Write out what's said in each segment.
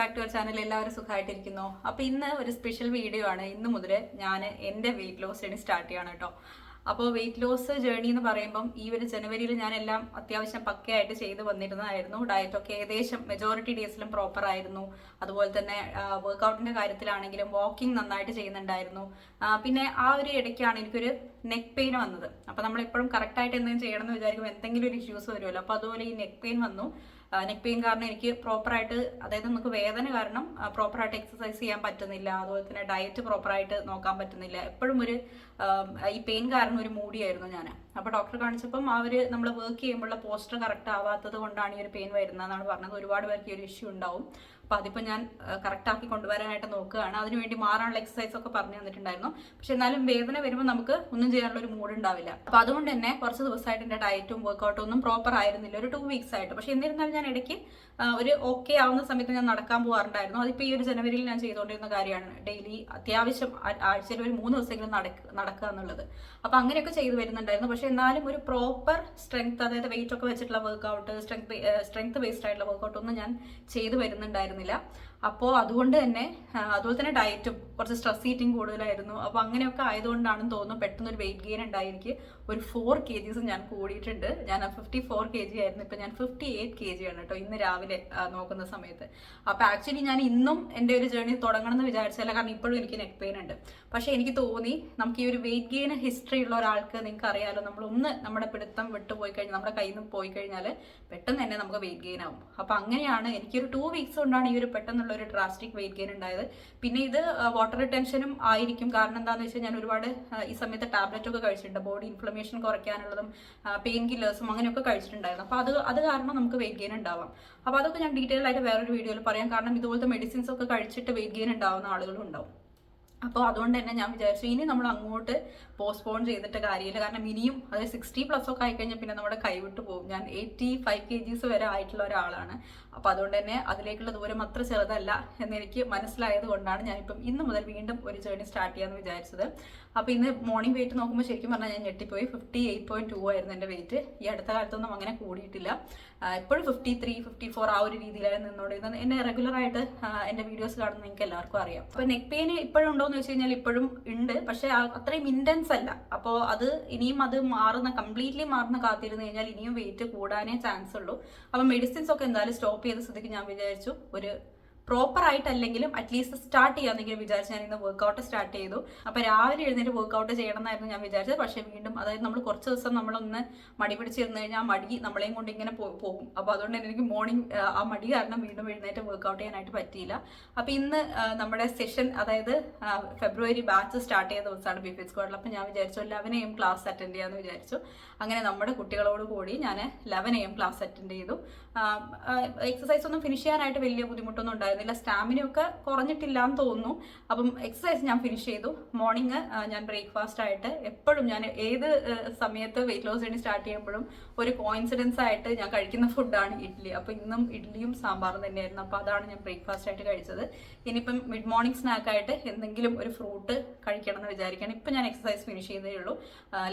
Back to our channel. എല്ലാവരും സുഖമായിട്ടിരിക്കുന്നു. അപ്പോൾ ഇന്ന് ഒരു സ്പെഷ്യൽ വീഡിയോ ആണ്. ഇന്ന് മുതൽ ഞാൻ എൻ്റെ വെയിറ്റ് ലോസ് ജേണി സ്റ്റാർട്ട് ചെയ്യാണ് കേട്ടോ. അപ്പോൾ വെയിറ്റ് ലോസ് ജേണി എന്ന് പറയുമ്പം ഈ ഒരു ജനുവരിയിൽ ഞാനെല്ലാം അത്യാവശ്യം പക്കയായിട്ട് ചെയ്ത് വന്നിരുന്നതായിരുന്നു. ഡയറ്റൊക്കെ ഏകദേശം മെജോറിറ്റി ഡേയ്സിലും പ്രോപ്പർ ആയിരുന്നു. അതുപോലെ തന്നെ വർക്കൗട്ടിൻ്റെ കാര്യത്തിലാണെങ്കിലും വാക്കിംഗ് നന്നായിട്ട് ചെയ്യുന്നുണ്ടായിരുന്നു. പിന്നെ ആ ഒരു ഇടയ്ക്കാണ് എനിക്കൊരു നെക്ക് പെയിൻ വന്നത്. അപ്പോൾ നമ്മളെപ്പോഴും കറക്റ്റായിട്ട് എന്തെങ്കിലും ചെയ്യണമെന്ന് വിചാരിക്കുമ്പോൾ എന്തെങ്കിലും ഒരു ഇഷ്യൂസ് വരുമല്ലോ. അപ്പോൾ അതുപോലെ ഈ നെക്ക് പെയിൻ വന്നു. നെക്ക് പെയിൻ കാരണം എനിക്ക് പ്രോപ്പറായിട്ട്, അതായത് നമുക്ക് വേദന കാരണം പ്രോപ്പറായിട്ട് എക്സസൈസ് ചെയ്യാൻ പറ്റുന്നില്ല. അതുപോലെ തന്നെ ഡയറ്റ് പ്രോപ്പറായിട്ട് നോക്കാൻ പറ്റുന്നില്ല. എപ്പോഴും ഒരു ഈ പെയിൻ കാരണം ഒരു മൂടിയായിരുന്നു ഞാൻ. അപ്പോൾ ഡോക്ടറെ കാണിച്ചപ്പം നമ്മൾ വർക്ക് ചെയ്യുമ്പോഴുള്ള പോസ്റ്റർ കറക്റ്റ് ആവാത്തത് കൊണ്ടാണ് ഈ ഒരു പെയിൻ വരുന്നതെന്നാണ് പറഞ്ഞത്. ഒരുപാട് പേർക്ക് ഈ ഒരു ഇഷ്യൂ ഉണ്ടാവും. അപ്പോൾ അതിപ്പോൾ ഞാൻ കറക്റ്റാക്കി കൊണ്ടുവരാനായിട്ട് നോക്കുകയാണ്. അതിനുവേണ്ടി മാറാനുള്ള എക്സസൈസ് ഒക്കെ പറഞ്ഞു തന്നിട്ടുണ്ടായിരുന്നു. പക്ഷെ എന്നാലും വേദന വരുമ്പോൾ നമുക്ക് ഒന്നും ചെയ്യാനുള്ള ഒരു മൂഡ് ഉണ്ടാവില്ല. അപ്പോൾ അതുകൊണ്ട് തന്നെ കുറച്ച് ദിവസമായിട്ട് എൻ്റെ ഡയറ്റും വർക്കൗട്ടും ഒന്നും പ്രോപ്പർ ആയിരുന്നില്ല, ഒരു 2 വീക്സ് ആയിട്ട്. പക്ഷെ എന്നിരുന്നാലും ഞാൻ ഇടയ്ക്ക് ഒരു ഓക്കെ ആവുന്ന സമയത്ത് ഞാൻ നടക്കാൻ പോകാറുണ്ടായിരുന്നു. അതിപ്പോൾ ഈ ഒരു ജനുവരിയിൽ ഞാൻ ചെയ്തുകൊണ്ടിരുന്ന കാര്യമാണ്. ഡെയിലി അത്യാവശ്യം ആഴ്ചയിൽ ഒരു 3 ദിവസമെങ്കിലും നടക്കുക എന്നുള്ളത്. അപ്പോൾ അങ്ങനെയൊക്കെ ചെയ്തു വരുന്നുണ്ടായിരുന്നു. പക്ഷെ എന്നാലും ഒരു പ്രോപ്പർ സ്ട്രെങ്ത്, അതായത് വെയിറ്റ് ഒക്കെ വെച്ചിട്ടുള്ള വർക്കൗട്ട്, സ്ട്രെങ്ത് ബേസ്ഡ് ആയിട്ടുള്ള വർക്കൗട്ട് ഒന്നും ഞാൻ ചെയ്തു വരുന്നുണ്ടായിരുന്നില്ല. അപ്പോൾ അതുകൊണ്ട് തന്നെ അതുപോലെ തന്നെ ഡയറ്റും കുറച്ച് സ്ട്രെസ് ഈറ്റിംഗ് കൂടുതലായിരുന്നു. അപ്പോൾ അങ്ങനെയൊക്കെ ആയതുകൊണ്ടാണെന്ന് തോന്നുന്നു പെട്ടെന്നൊരു വെയിറ്റ് ഗെയിൻ ഉണ്ടായി. എനിക്ക് ഒരു 4 kgs ഞാൻ കൂടിയിട്ടുണ്ട്. ഞാൻ 54 kg ആയിരുന്നു. ഇപ്പം ഞാൻ 58 kg ആണ് കേട്ടോ ഇന്ന് രാവിലെ നോക്കുന്ന സമയത്ത്. അപ്പോൾ ആക്ച്വലി ഞാൻ ഇന്നും എൻ്റെ ഒരു ജേർണി തുടങ്ങണമെന്ന് വിചാരിച്ചല്ല, കാരണം ഇപ്പോഴും എനിക്ക് നെക്ക് പെയിൻ ഉണ്ട്. പക്ഷേ എനിക്ക് തോന്നി നമുക്ക് ഈ ഒരു വെയിറ്റ് ഗെയിൻ ഹിസ്റ്ററി ഉള്ള ഒരാൾക്ക്, നിങ്ങൾക്ക് അറിയാലോ, നമ്മളൊന്ന് നമ്മുടെ പിടുത്തം വിട്ടുപോയി കഴിഞ്ഞാൽ, നമ്മുടെ കയ്യിൽ നിന്ന് പോയി കഴിഞ്ഞാൽ പെട്ടെന്ന് തന്നെ നമുക്ക് വെയിറ്റ് ഗെയിൻ ആവും. അപ്പോൾ അങ്ങനെയാണ് എനിക്കൊരു 2 വീക്സ് കൊണ്ടാണ് ഈ ഒരു പെട്ടെന്നുള്ള ഒരു ഡ്രാസ്റ്റിക് വെയിറ്റ് ഗെയിൻ ഉണ്ടായത്. പിന്നെ ഇത് വാട്ടർ റിട്ടൻഷനും ആയിരിക്കും. കാരണം എന്താണെന്ന് വെച്ചാൽ ഞാൻ ഒരുപാട് ഈ സമയത്ത് ടാബ്ലറ്റ് ഒക്കെ കഴിച്ചിട്ടുണ്ട്, ബോഡി ഇൻഫ്ലമേഷൻ കുറയ്ക്കാനുള്ളതും പെയിൻ കില്ലേഴ്സും അങ്ങനെയൊക്കെ കഴിച്ചിട്ടുണ്ടായിരുന്നു. അപ്പോൾ അത് കാരണം നമുക്ക് വെയിറ്റ് ഗെയിൻ ഉണ്ടാവാം. അപ്പോൾ അതൊക്കെ ഞാൻ ഡീറ്റെയിൽ ആയിട്ട് വേറൊരു വീഡിയോയിൽ പറയാം. കാരണം ഇതുപോലത്തെ മെഡിസിൻസ് ഒക്കെ കഴിച്ചിട്ട് വെയിറ്റ് ഗെയിൻ ഉണ്ടാവുന്ന ആളുകളും ഉണ്ടാവും. അപ്പോൾ അതുകൊണ്ട് തന്നെ ഞാൻ വിചാരിച്ചു ഇനി നമ്മൾ അങ്ങോട്ട് പോസ്റ്റ്പോൺ ചെയ്തിട്ട് കാര്യമില്ല. കാരണം ഇനിയും അതായത് 60+ ഒക്കെ ആയിക്കഴിഞ്ഞാൽ പിന്നെ നമ്മുടെ കൈവിട്ട് പോകും. ഞാൻ 85 kgs വരെ ആയിട്ടുള്ള ഒരാളാണ്. അപ്പോൾ അതുകൊണ്ട് തന്നെ അതിലേക്കുള്ള ദൂരം അത്ര ചെറുതല്ല എന്നെനിക്ക് മനസ്സിലായത് കൊണ്ടാണ് ഞാനിപ്പം ഇന്ന് മുതൽ വീണ്ടും ഒരു ജേർണി സ്റ്റാർട്ട് ചെയ്യാമെന്ന് വിചാരിച്ചത്. അപ്പോൾ ഇന്ന് മോർണിംഗ് വെയിറ്റ് നോക്കുമ്പോൾ ശരിക്കും പറഞ്ഞാൽ ഞാൻ ഞെട്ടിപ്പോയി. 58.2 ആയിരുന്നു എൻ്റെ വെയിറ്റ്. ഈ അടുത്ത കാലത്തൊന്നും അങ്ങനെ കൂടിയിട്ടില്ല. എപ്പോഴും 53, 54 ആ ഒരു രീതിയിലായിരുന്നു നിന്നോണ്ടിരുന്നത്. എന്നെ റെഗുലറായിട്ട് എൻ്റെ വീഡിയോസ് കാണുന്ന നിങ്ങൾക്ക് എല്ലാവർക്കും അറിയാം. അപ്പോൾ നെക്ക് പെയിൻ ഇപ്പോഴും ഉണ്ടോ എന്ന് വെച്ച് കഴിഞ്ഞാൽ ഇപ്പോഴും ഉണ്ട്, പക്ഷേ അത്രയും ഇൻറ്റൻസ് അല്ല. അപ്പോൾ ഇനിയും അത് കംപ്ലീറ്റ്ലി മാറുന്ന കാത്തിരുന്ന് കഴിഞ്ഞാൽ ഇനിയും വെയിറ്റ് കൂടാനേ ചാൻസ് ഉള്ളൂ. അപ്പോൾ മെഡിസിൻസ് ഒക്കെ എന്തായാലും സ്റ്റോപ്പ് ചെയ്ത സ്ഥിതിക്ക് ഞാൻ വിചാരിച്ചു ഒരു പ്രോപ്പർ ആയിട്ടല്ലെങ്കിലും അറ്റ്ലീസ്റ്റ് സ്റ്റാർട്ട് ചെയ്യാമെന്നെങ്കിലും വിചാരിച്ച് ഞാൻ ഇന്ന് വർക്കൗട്ട് സ്റ്റാർട്ട് ചെയ്തു. അപ്പോൾ രാവിലെ എഴുന്നേറ്റ് വർക്കൗട്ട് ചെയ്യണം എന്നായിരുന്നു ഞാൻ വിചാരിച്ചത്. പക്ഷേ വീണ്ടും, അതായത് നമ്മൾ കുറച്ച് ദിവസം നമ്മളൊന്ന് മടി പിടിച്ചിരുന്നു കഴിഞ്ഞാൽ ആ മടി നമ്മളെയും കൊണ്ട് ഇങ്ങനെ പോകും. അപ്പോൾ അതുകൊണ്ട് തന്നെ എനിക്ക് മോർണിംഗ് ആ മടി കാരണം വീണ്ടും എഴുന്നേറ്റ് വർക്കൗട്ട് ചെയ്യാനായിട്ട് പറ്റിയില്ല. അപ്പോൾ ഇന്ന് നമ്മുടെ സെഷൻ, അതായത് ഫെബ്രുവരി ബാച്ച് സ്റ്റാർട്ട് ചെയ്ത ദിവസമാണ് ബിഫിറ്റ് സ്ക്വാഡിൽ. അപ്പോൾ ഞാൻ വിചാരിച്ചു 11 AM ക്ലാസ് അറ്റൻഡ് ചെയ്യാമെന്ന് വിചാരിച്ചു. അങ്ങനെ നമ്മുടെ കുട്ടികളോട് കൂടി ഞാൻ 11 AM ക്ലാസ് അറ്റൻഡ് ചെയ്തു. എക്സസൈസ് ഒന്നും ഫിനിഷ് ചെയ്യാനായിട്ട് വലിയ ബുദ്ധിമുട്ടൊന്നും ഉണ്ടായിരുന്നില്ല. സ്റ്റാമിനയൊക്കെ കുറഞ്ഞിട്ടില്ല എന്ന് തോന്നുന്നു. അപ്പം എക്സസൈസ് ഞാൻ ഫിനിഷ് ചെയ്തു. മോർണിംഗ് ഞാൻ ബ്രേക്ക്ഫാസ്റ്റ് ആയിട്ട് എപ്പോഴും ഞാൻ ഏത് സമയത്ത് വെയിറ്റ് ലോസ് ജേർണി സ്റ്റാർട്ട് ചെയ്യുമ്പോഴും ഒരു കോയിൻസിഡൻസ് ആയിട്ട് ഞാൻ കഴിക്കുന്ന ഫുഡാണ് ഇഡ്ഡലി. അപ്പോൾ ഇന്നും ഇഡ്ഡലിയും സാമ്പാറും തന്നെയായിരുന്നു. അപ്പോൾ അതാണ് ഞാൻ ബ്രേക്ക്ഫാസ്റ്റ് ആയിട്ട് കഴിച്ചത്. ഇനിയിപ്പം മിഡ് മോർണിംഗ് സ്നാക്കായിട്ട് എന്തെങ്കിലും ഒരു ഫ്രൂട്ട് കഴിക്കണം എന്ന് വിചാരിക്കുകയാണ്. ഇപ്പം ഞാൻ എക്സസൈസ് ഫിനിഷ് ചെയ്തേ ഉള്ളൂ.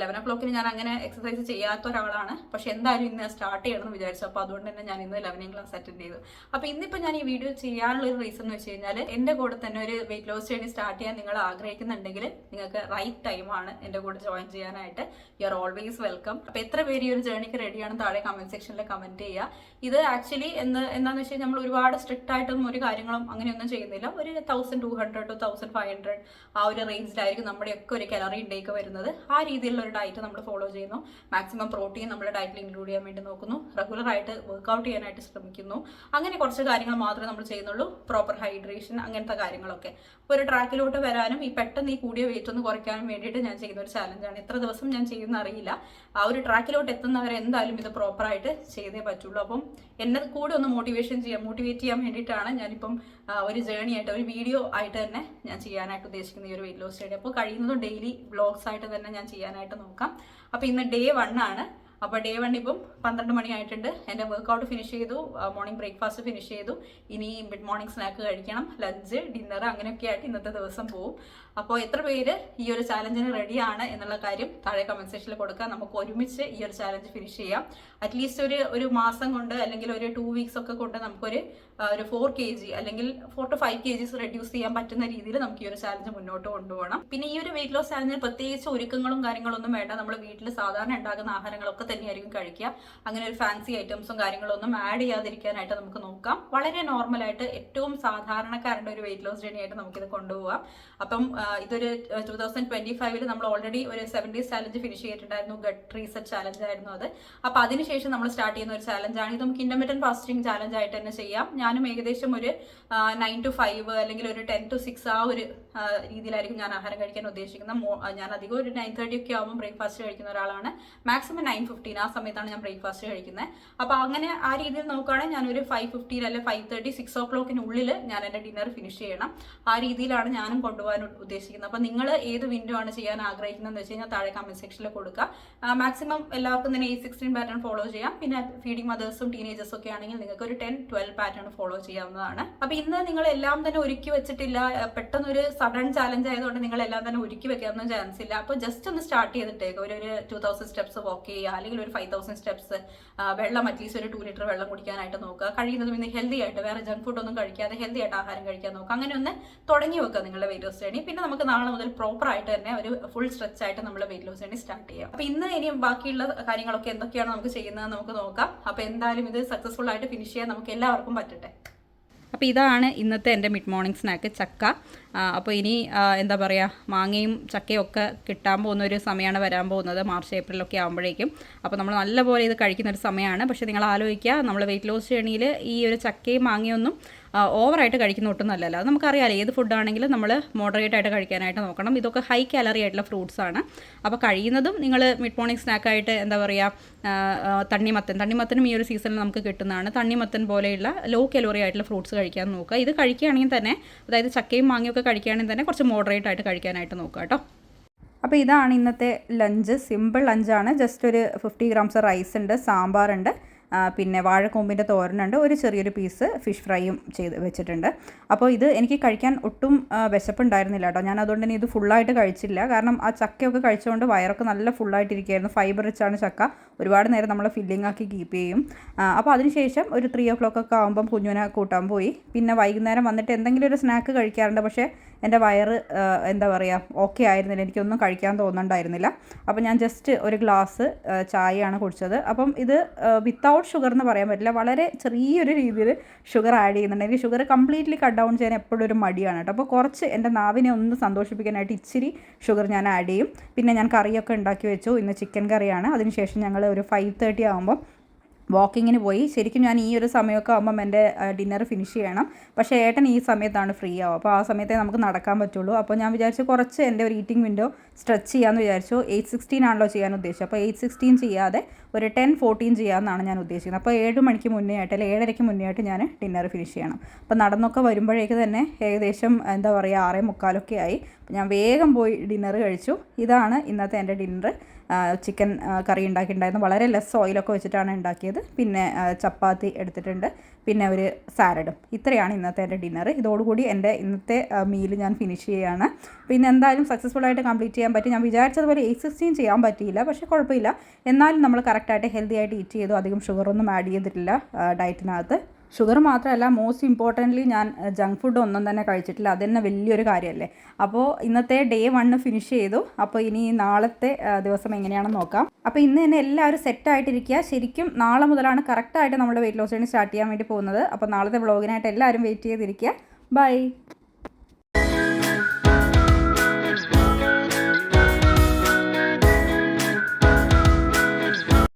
11 o'clock ഞാൻ അങ്ങനെ എക്സസൈസ് ചെയ്യാത്ത ഒരാളാണ്. പക്ഷെ എന്തായാലും ഇന്ന് സ്റ്റാർട്ട് ചെയ്യണം എന്ന് വിചാരിച്ചു. അപ്പോൾ അതുകൊണ്ട് തന്നെ ഞാൻ ഇന്ന് 11 AM ക്ലാസ് അറ്റൻഡ് ചെയ്തു. അപ്പോൾ ഇന്നിപ്പോൾ ഞാൻ ഈ വീഡിയോ ചെയ്യാനുള്ള ഒരു റീസൺ എന്ന് വെച്ച് കഴിഞ്ഞാൽ, എൻ്റെ കൂടെ തന്നെ ഒരു വെയിറ്റ് ലോസ് ജേർണി സ്റ്റാർട്ട് ചെയ്യാൻ നിങ്ങൾ ആഗ്രഹിക്കുന്നുണ്ടെങ്കിൽ നിങ്ങൾക്ക് റൈറ്റ് ടൈമാണ് എൻ്റെ കൂടെ ജോയിൻ ചെയ്യാനായിട്ട്. You are always welcome. അപ്പോൾ എത്ര പേര് ഈ ഒരു ജേർണിക്ക് റെഡിയാണ് താഴെ കമന്റ് സെക്ഷനിൽ കമന്റ് ചെയ്യുക. ഇത് ആക്ച്വലി എന്താണെന്ന് വെച്ച് കഴിഞ്ഞാൽ നമ്മൾ ഒരുപാട് സ്ട്രിക്റ്റ് ആയിട്ടൊന്നും ഒരു കാര്യങ്ങളും അങ്ങനെയൊന്നും ചെയ്യുന്നില്ല. ഒരു 1200 to 1500 ആ ഒരു റേഞ്ചിലായിരിക്കും നമ്മുടെയൊക്കെ ഒരു കലോറി ഇൻടേക്ക് വരുന്നത്. ആ രീതിയിലുള്ള ഒരു ഡയറ്റ് നമ്മൾ ഫോളോ ചെയ്യുന്നു. മാക്സിമം പ്രോട്ടീൻ നമ്മുടെ ഡയറ്റിൽ ഇൻക്ലൂഡ് ചെയ്യാൻ വേണ്ടി നോക്കുന്നു. റെഗുലറായിട്ട് വർക്കൗട്ട് ചെയ്യാനായിട്ട് ശ്രമിക്കുന്നു. അങ്ങനെ കുറച്ച് കാര്യങ്ങൾ മാത്രമേ നമ്മൾ ചെയ്യുന്നുള്ളൂ. പ്രോപ്പർ ഹൈഡ്രേഷൻ, അങ്ങനത്തെ കാര്യങ്ങളൊക്കെ. അപ്പോൾ ഒരു ട്രാക്കിലോട്ട് വരാനും ഈ പെട്ടെന്ന് ഈ കൂടിയ വെയിറ്റ് ഒന്ന് കുറയ്ക്കാനും വേണ്ടിയിട്ട് ഞാൻ ചെയ്യുന്ന ഒരു ചാലഞ്ചാണ്. എത്ര ദിവസം ഞാൻ ചെയ്യുന്ന അറിയില്ല. ആ ഒരു ട്രാക്കിലോട്ട് എത്തുന്നവരെ എന്തായാലും ഇത് പ്രോപ്പറായിട്ട് ചെയ്തേ പറ്റുള്ളൂ. അപ്പം എന്നെ കൂടെ ഒന്ന് മോട്ടിവേറ്റ് ചെയ്യാൻ വേണ്ടിയിട്ടാണ് ഞാനിപ്പം ഒരു ജേർണി ആയിട്ട്, ഒരു വീഡിയോ ആയിട്ട് തന്നെ ഞാൻ ചെയ്യാനായിട്ട് ഉദ്ദേശിക്കുന്ന ഈ ഒരു വെയിറ്റ് ലോസ് ജേർണി. അപ്പോൾ കഴിയുന്നതും ഡെയിലി വ്ളോഗ്സ് ആയിട്ട് തന്നെ ഞാൻ ചെയ്യാനായിട്ട് നോക്കാം. അപ്പോൾ ഇന്ന് Day 1 ആണ്. അപ്പോൾ ഡേ 1 ഇപ്പം 12 മണിയായിട്ടുണ്ട്. എൻ്റെ വർക്കൗട്ട് ഫിനിഷ് ചെയ്തു, മോർണിംഗ് ബ്രേക്ക്ഫാസ്റ്റ് ഫിനിഷ് ചെയ്തു. ഇനി മിഡ് മോർണിംഗ് സ്നാക്ക് കഴിക്കണം, ലഞ്ച്, ഡിന്നർ അങ്ങനെയൊക്കെ ആയിട്ട് ഇന്നത്തെ ദിവസം പോകും. അപ്പോൾ എത്ര പേര് ഈ ഒരു ചാലഞ്ചിന് റെഡിയാണ് എന്നുള്ള കാര്യം താഴെ കമൻറ്റ് സെക്ഷനിൽ കൊടുക്കാം. നമുക്ക് ഒരുമിച്ച് ഈ ഒരു ചാലഞ്ച് ഫിനിഷ് ചെയ്യാം. അറ്റ്ലീസ്റ്റ് ഒരു മാസം കൊണ്ട് അല്ലെങ്കിൽ ഒരു 2 വീക്സ് ഒക്കെ കൊണ്ട് നമുക്കൊരു 4 kg അല്ലെങ്കിൽ 4 to 5 kgs റെഡ്യൂസ് ചെയ്യാൻ പറ്റുന്ന രീതിയിൽ നമുക്ക് ഈ ഒരു ചാലഞ്ച് മുന്നോട്ട് കൊണ്ടുപോകണം. പിന്നെ ഈ ഒരു വെയിറ്റ് ലോസ് ചാലഞ്ചിന് പ്രത്യേകിച്ച് ഒരുക്കങ്ങളും കാര്യങ്ങളൊന്നും വേണ്ട. നമ്മൾ വീട്ടിൽ സാധാരണ ഉണ്ടാകുന്ന ആഹാരങ്ങളൊക്കെ തന്നെയായിരിക്കും കഴിക്കുക. അങ്ങനെ ഒരു ഫാൻസി ഐറ്റംസും കാര്യങ്ങളൊന്നും ആഡ് ചെയ്യാതിരിക്കാനായിട്ട് നമുക്ക് നോക്കാം. വളരെ നോർമലായിട്ട് ഏറ്റവും സാധാരണക്കാരുടെ ഒരു വെയിറ്റ് ലോസ് ജേണി ആയിട്ട് നമുക്കിത് കൊണ്ടുപോകാം. അപ്പം ഇതൊരു 2025 നമ്മൾ ഓൾറെഡി ഒരു 7 days ചാലഞ്ച് ഫിനിഷ് ചെയ്തിട്ടുണ്ടായിരുന്നു. ഗട്ട് റീസെറ്റ് ചാലഞ്ച് ആയിരുന്നു അത്. അപ്പോൾ അതിനുശേഷം നമ്മൾ സ്റ്റാർട്ട് ചെയ്യുന്ന ഒരു ചാലഞ്ചാണ് ഇത്. നമുക്ക് ഇന്റർമിറ്റന്റ് ഫാസ്റ്റിംഗ് ചാലഞ്ച് ആയിട്ട് തന്നെ ചെയ്യാം. ഞാനും ഏകദേശം ഒരു 9 to 5 അല്ലെങ്കിൽ ഒരു 10 to 6 ആ ഒരു രീതിയിലായിരിക്കും ഞാൻ ആഹാരം കഴിക്കാൻ ഉദ്ദേശിക്കുന്നത്. ഞാൻ അധികം ഒരു 9:30 ഒക്കെ ആകുമ്പോൾ ബ്രേക്ക്ഫാസ്റ്റ് കഴിക്കുന്ന ഒരാളാണ്. മാക്സിമം 9:15 ആ സമയത്താണ് ഞാൻ ബ്രേക്ക്ഫാസ്റ്റ് കഴിക്കുന്നത്. അപ്പോൾ അങ്ങനെ ആ രീതിയിൽ നോക്കുകയാണെങ്കിൽ ഞാനൊരു 5:15 അല്ലെങ്കിൽ 5:30 6 o'clock ഞാൻ എൻ്റെ ഡിന്നർ ഫിനിഷ് ചെയ്യണം. ആ രീതിയിലാണ് ഞാനും കൊണ്ടുപോകാൻ ഉദ്ദേശിക്കുന്നത്. അപ്പോൾ നിങ്ങൾ ഏത് വിൻഡോ ആണ് ചെയ്യാൻ ആഗ്രഹിക്കുന്നതെന്ന് വെച്ച് കഴിഞ്ഞാൽ താഴെ കമന്റ് സെക്ഷനിൽ കൊടുക്കുക. മാക്സിമം എല്ലാവർക്കും തന്നെ 8-16 പാറ്റേൺ ഫോളോ ചെയ്യാം. പിന്നെ ഫീഡിംഗ് മദേഴ്സും ടീനേജേഴ്സും ഒക്കെ ആണെങ്കിൽ നിങ്ങൾക്ക് ഒരു 10-12 പാറ്റേൺ ഫോളോ ചെയ്യാവുന്നതാണ്. അപ്പോൾ ഇന്ന് നിങ്ങൾ എല്ലാം തന്നെ ഒരുക്കി വെച്ചിട്ടില്ല, പെട്ടെന്ന് ഒരു സഡൻ ചാലഞ്ച് ആയതുകൊണ്ട് നിങ്ങൾ എല്ലാം തന്നെ ഒരുക്കി വെക്കാനൊന്നും ചാൻസ് ഇല്ല. അപ്പോൾ ജസ്റ്റ് ഒന്ന് സ്റ്റാർട്ട് ചെയ്തിട്ടേക്ക് ഒരു 2000 സ്റ്റെപ്സ് വാക്ക് ചെയ്യുക, അല്ലെങ്കിൽ ഒരു 5000 സ്റ്റെപ്സ്, വെള്ളം അറ്റ്ലീസ്റ്റ് ഒരു 2 ലിറ്റർ വെള്ളം കുടിക്കാനായിട്ട് നോക്കുക. കഴിയുന്നതും ഇന്ന് ഹെൽത്തി ആയിട്ട് വേറെ ജങ്ക് ഫുഡ് ഒന്നും കഴിക്കാതെ ഹെൽത്തി ആയിട്ട് ആഹാരം കഴിക്കാൻ നോക്കുക. അങ്ങനെ ഒന്ന് തുടങ്ങി വെക്കുക നിങ്ങളുടെ വെയിറ്റ് ലോസ് ജേണി. പിന്നെ നമുക്ക് നാളെ മുതൽ പ്രോപ്പർ ആയിട്ട് തന്നെ ഒരു ഫുൾ സ്ട്രെച്ച് ആയിട്ട് നമ്മൾ വെയിറ്റ് ലോസ് ജേണി സ്റ്റാർട്ട് ചെയ്യാം. അപ്പോൾ ഇന്ന് ഇനി ബാക്കിയുള്ള കാര്യങ്ങളൊക്കെ എന്തൊക്കെയാണ് നമുക്ക് ചെയ്യുന്നത് നമുക്ക് നോക്കാം. അപ്പോൾ എന്തായാലും ഇത് സക്സസ്ഫുൾ ആയിട്ട് ഫിനിഷ് ചെയ്യാൻ നമുക്ക് എല്ലാവർക്കും പറ്റട്ടെ. അപ്പോൾ ഇതാണ് ഇന്നത്തെ എൻ്റെ മിഡ് മോർണിംഗ് സ്നാക്ക്, ചക്ക. അപ്പോൾ ഇനി എന്താ പറയുക, മാങ്ങയും ചക്കയും ഒക്കെ കിട്ടാൻ പോകുന്ന ഒരു സമയമാണ് വരാൻ പോകുന്നത്, മാർച്ച് ഏപ്രിലൊക്കെ ആകുമ്പോഴേക്കും. അപ്പോൾ നമ്മൾ നല്ലപോലെ ഇത് കഴിക്കുന്ന ഒരു സമയമാണ്. പക്ഷേ നിങ്ങൾ ആലോചിക്കുക, നമ്മൾ വെയിറ്റ് ലോസ് ജേണിയിൽ ഈ ഒരു ചക്കയും മാങ്ങയൊന്നും ഓവറായിട്ട് കഴിക്കുന്ന ഒട്ടും നല്ലതല്ല. അത് നമുക്കറിയാമല്ലോ, ഏത് ഫുഡാണെങ്കിലും നമ്മൾ മോഡറേറ്റ് ആയിട്ട് കഴിക്കാനായിട്ട് നോക്കണം. ഇതൊക്കെ ഹൈ കാലറി ആയിട്ടുള്ള ഫ്രൂട്ട്സ് ആണ്. അപ്പോൾ കഴിയുന്നതും നിങ്ങൾ മിഡ് മോർണിംഗ് സ്നാക്കായിട്ട് എന്താ പറയുക, തണ്ണിമത്തനും ഈ ഒരു സീസണിൽ നമുക്ക് കിട്ടുന്നതാണ്. തണ്ണിമത്തൻ പോലെയുള്ള ലോ കലോറി ആയിട്ടുള്ള ഫ്രൂട്ട്സ് കഴിക്കാൻ നോക്കുക. ഇത് കഴിക്കുകയാണെങ്കിൽ തന്നെ, അതായത് ചക്കയും മാങ്ങയൊക്കെ കഴിക്കുകയാണെങ്കിൽ തന്നെ കുറച്ച് മോഡറേറ്റ് ആയിട്ട് കഴിക്കാനായിട്ട് നോക്കുക കേട്ടോ. അപ്പോൾ ഇതാണ് ഇന്നത്തെ ലഞ്ച്. സിമ്പിൾ ലഞ്ചാണ്. ജസ്റ്റ് ഒരു 50 grams റൈസ് ഉണ്ട്, സാമ്പാറുണ്ട്, പിന്നെ വാഴക്കൂമ്പിൻ്റെ തോരനുണ്ട്, ഒരു ചെറിയൊരു പീസ് ഫിഷ് ഫ്രൈയും ചെയ്ത് വെച്ചിട്ടുണ്ട്. അപ്പോൾ ഇത് എനിക്ക് കഴിക്കാൻ ഒട്ടും വിശപ്പുണ്ടായിരുന്നില്ല കേട്ടോ. ഞാൻ അതുകൊണ്ട് തന്നെ ഇത് ഫുള്ളായിട്ട് കഴിച്ചില്ല. കാരണം ആ ചക്കയൊക്കെ കഴിച്ചുകൊണ്ട് വയറൊക്കെ നല്ല ഫുള്ളായിട്ടിരിക്കുകയായിരുന്നു. ഫൈബർ റിച്ചാണ് ചക്ക, ഒരുപാട് നേരം നമ്മൾ ഫില്ലിംഗ് ആക്കി കീപ്പ് ചെയ്യും. അപ്പോൾ അതിനുശേഷം ഒരു 3 o'clock ഒക്കെ ആകുമ്പം കുഞ്ഞുവിനെ കൂട്ടാൻ പോയി. പിന്നെ വൈകുന്നേരം വന്നിട്ട് എന്തെങ്കിലും ഒരു സ്നാക്ക് കഴിക്കാറുണ്ട്. പക്ഷേ എൻ്റെ വയറ് എന്താ പറയുക, ഓക്കെ ആയിരുന്നില്ല, എനിക്കൊന്നും കഴിക്കാൻ തോന്നുന്നുണ്ടായിരുന്നില്ല. അപ്പോൾ ഞാൻ ജസ്റ്റ് ഒരു ഗ്ലാസ് ചായയാണ് കുടിച്ചത്. അപ്പം ഇത് വിത്തൗട്ട് ഷുഗർ എന്ന് പറയാൻ പറ്റില്ല, വളരെ ചെറിയൊരു രീതിയിൽ ഷുഗർ ആഡ് ചെയ്യുന്നുണ്ട്. എനിക്ക് ഷുഗർ കംപ്ലീറ്റ്ലി കട്ട് ഡൗൺ ചെയ്യാൻ എപ്പോഴും ഒരു മടിയാണ് കേട്ടോ. അപ്പോൾ കുറച്ച് എൻ്റെ നാവിനെ ഒന്ന് സന്തോഷിപ്പിക്കാനായിട്ട് ഇച്ചിരി ഷുഗർ ഞാൻ ആഡ് ചെയ്യും. പിന്നെ ഞാൻ കറിയൊക്കെ ഉണ്ടാക്കി വെച്ചു. ഇന്ന് ചിക്കൻ കറിയാണ്. അതിനുശേഷം ഞങ്ങൾ ഒരു 5:30 ആകുമ്പോൾ വാക്കിങ്ങിന് പോയി. ശരിക്കും ഞാൻ ഈ ഒരു സമയമൊക്കെ ആകുമ്പം എൻ്റെ ഡിന്നർ ഫിനിഷ് ചെയ്യണം. പക്ഷേ ഏട്ടൻ ഈ സമയത്താണ് ഫ്രീ ആവും. അപ്പോൾ ആ സമയത്തേ നമുക്ക് നടക്കാൻ പറ്റുള്ളൂ. അപ്പോൾ ഞാൻ വിചാരിച്ചു കുറച്ച് എൻ്റെ ഒരു ഈറ്റിംഗ് വിൻഡോ സ്ട്രെച്ച് ചെയ്യാമെന്ന് വിചാരിച്ചു. 8:16 ആണല്ലോ ചെയ്യാൻ ഉദ്ദേശിച്ചത്. അപ്പോൾ 8:16 ചെയ്യാതെ ഒരു 10:14 ചെയ്യാമെന്നാണ് ഞാൻ ഉദ്ദേശിക്കുന്നത്. അപ്പോൾ 7 മണിക്ക് മുന്നേ ആയിട്ട് അല്ലെങ്കിൽ 7:30 മുന്നേ ആയിട്ട് ഞാൻ ഡിന്നർ ഫിനിഷ് ചെയ്യണം. അപ്പോൾ നടന്നൊക്കെ വരുമ്പോഴേക്ക് തന്നെ ഏകദേശം എന്താ പറയുക 6:45 ആയി. ഞാൻ വേഗം പോയി ഡിന്നർ കഴിച്ചു. ഇതാണ് ഇന്നത്തെ എൻ്റെ ഡിന്നർ. ചിക്കൻ കറി ഉണ്ടാക്കിയിട്ടുണ്ടായിരുന്നു. വളരെ ലെസ് ഓയിലൊക്കെ വെച്ചിട്ടാണ് ഉണ്ടാക്കിയത്. പിന്നെ ചപ്പാത്തി എടുത്തിട്ടുണ്ട്, പിന്നെ ഒരു സാലഡും. ഇത്രയാണ് ഇന്നത്തെ എൻ്റെ ഡിന്നർ. ഇതോടുകൂടി എൻ്റെ ഇന്നത്തെ മീൽ ഞാൻ ഫിനിഷ് ചെയ്യുകയാണ്. പിന്നെ എന്തായാലും സക്സസ്ഫുൾ ആയിട്ട് കംപ്ലീറ്റ് ചെയ്യാൻ പറ്റി. ഞാൻ വിചാരിച്ചതുപോലെ 8:16 ചെയ്യാൻ പറ്റിയില്ല, പക്ഷേ കുഴപ്പമില്ല. എന്നാലും നമ്മൾ കറക്റ്റായിട്ട് ഹെൽത്തി ആയിട്ട് ഈറ്റ് ചെയ്തു. അധികം ഷുഗറൊന്നും ആഡ് ചെയ്തിട്ടില്ല ഡയറ്റിനകത്ത്. ഷുഗർ മാത്രമല്ല, മോസ്റ്റ് ഇമ്പോർട്ടൻ്റ്ലി ഞാൻ ജങ്ക് ഫുഡ് ഒന്നും തന്നെ കഴിച്ചിട്ടില്ല. അതുതന്നെ വലിയൊരു കാര്യമല്ലേ. അപ്പോൾ ഇന്നത്തെ ഡേ 1 ഫിനിഷ് ചെയ്തു. അപ്പോൾ ഇനി നാളത്തെ ദിവസം എങ്ങനെയാണെന്ന് നോക്കാം. അപ്പോൾ ഇന്ന് തന്നെ എല്ലാവരും സെറ്റായിട്ടിരിക്കുക. ശരിക്കും നാളെ മുതലാണ് കറക്റ്റായിട്ട് നമ്മുടെ വെയിറ്റ് ലോസ് ജേർണി സ്റ്റാർട്ട് ചെയ്യാൻ വേണ്ടി പോകുന്നത്. അപ്പോൾ നാളത്തെ വ്ളോഗിനായിട്ട് എല്ലാവരും വെയിറ്റ് ചെയ്തിരിക്കുക. ബൈ.